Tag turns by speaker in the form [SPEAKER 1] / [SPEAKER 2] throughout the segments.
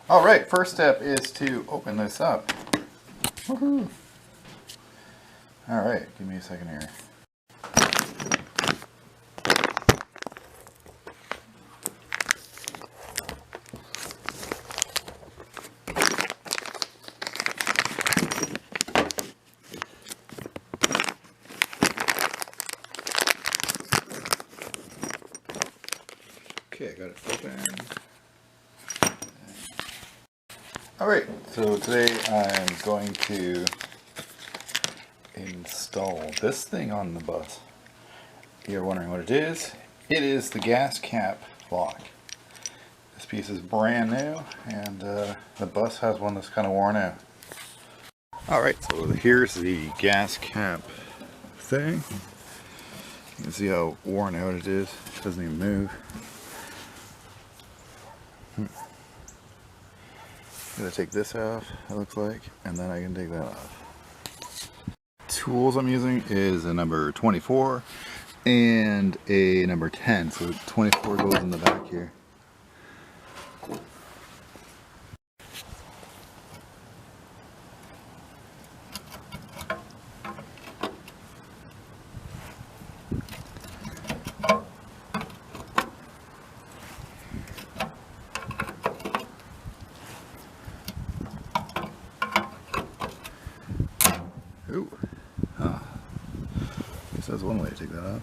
[SPEAKER 1] Alright, first step is to open this up. Woohoo! Alright, give me a second here. Okay, I got it open. Alright, so today I'm going to install this thing on the bus. You're wondering what it is? It is the gas cap lock. This piece is brand new, and the bus has one that's kind of worn out. Alright, so here's the gas cap thing. You can see how worn out it is. It doesn't even move. I'm going to take this off, it looks like, and then I can take that off. Tools I'm using is a number 24 and a number 10, so 24 goes in the back here. Ooh. Oh. I guess that's one way to take that off.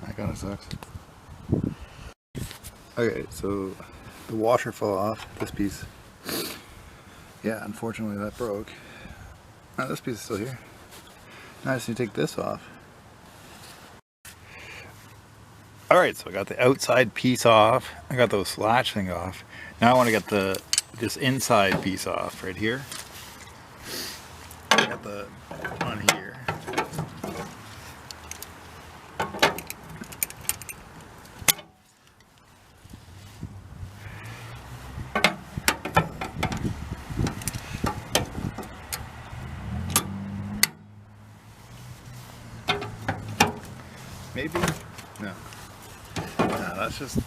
[SPEAKER 1] That kind of sucks. Okay, so the washer fell off, this piece. Yeah, unfortunately that broke. Now this piece is still here. Now I just need to take this off. Alright, so I got the outside piece off. I got those latch thing off. Now I want to get this inside piece off right here. I got the one here. Maybe? No. No, that's just...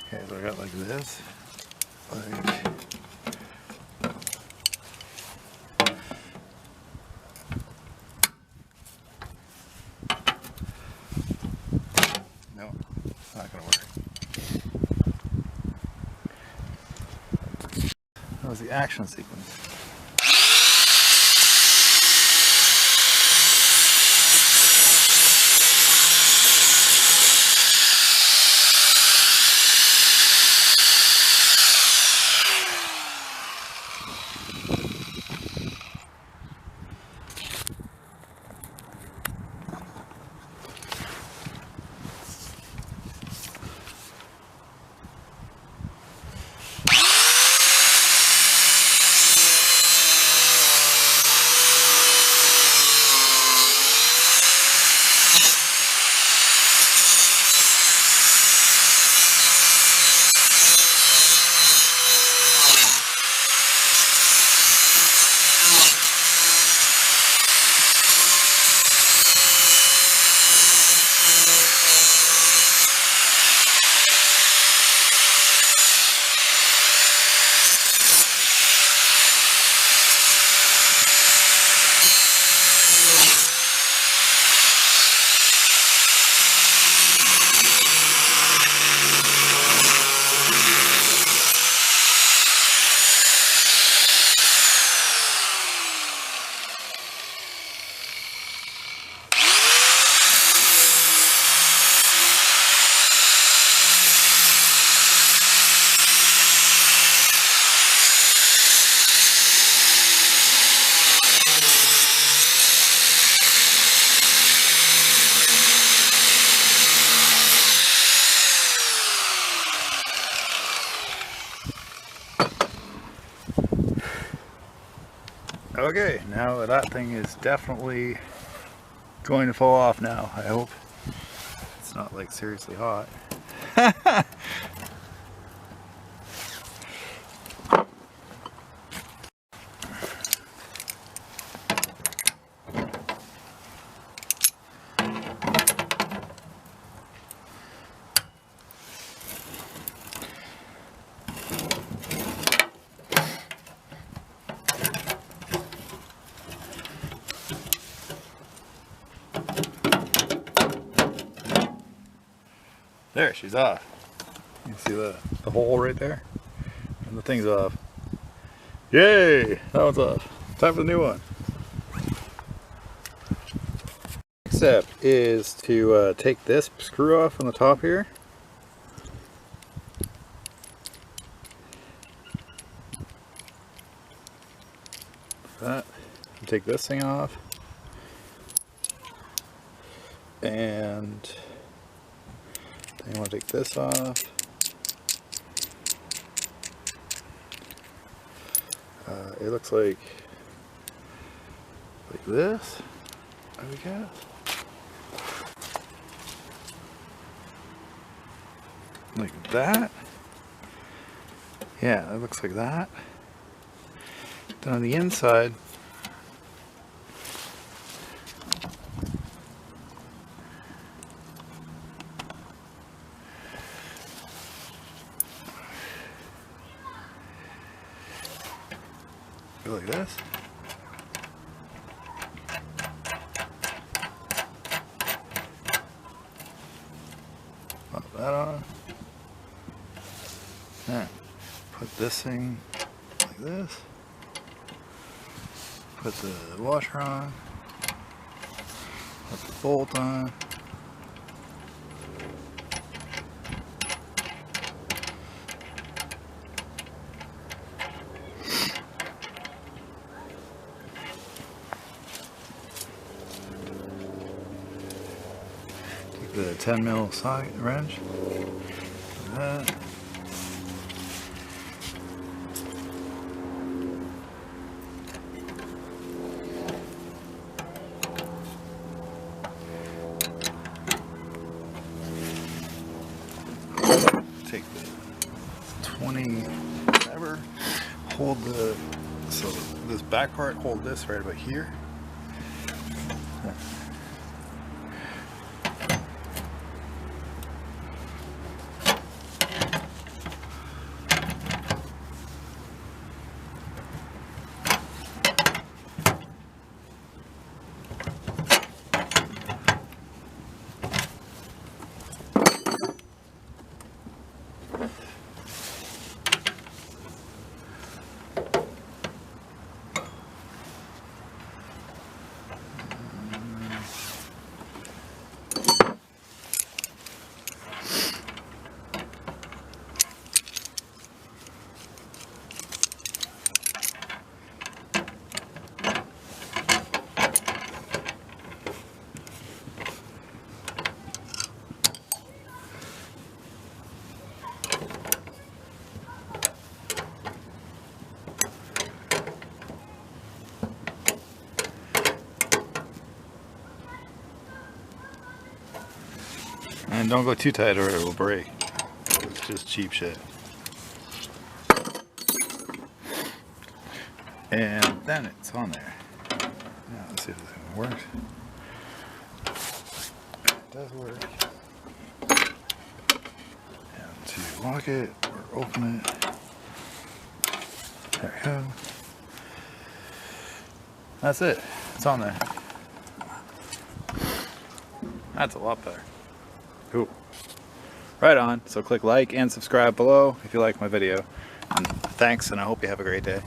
[SPEAKER 1] Okay, so I got like this. Like... No, it's not gonna work. That was the action sequence. Okay, now that thing is definitely going to fall off now, I hope. It's not like seriously hot. There, she's off. You can see the hole right there? And the thing's off. Yay! That one's off. Time for the new one. Next step is to take this screw off on the top here. That. Take this thing off. And then you want to take this off. It looks like this, I guess. Like that. Yeah, it looks like that. Then on the inside, go like this. Pop that on. Then put this thing like this. Put the washer on. Put the bolt on. The 10mm socket wrench. Like that. Take the 20 whatever. Hold the this back part. Hold this right about here. And don't go too tight or it will break. It's just cheap shit. And then it's on there. Now let's see if this thing works. It does work. And to lock it or open it. There we go. That's it. It's on there. That's a lot better. Cool. Right on. So click like and subscribe below if you like my video. And thanks, and I hope you have a great day.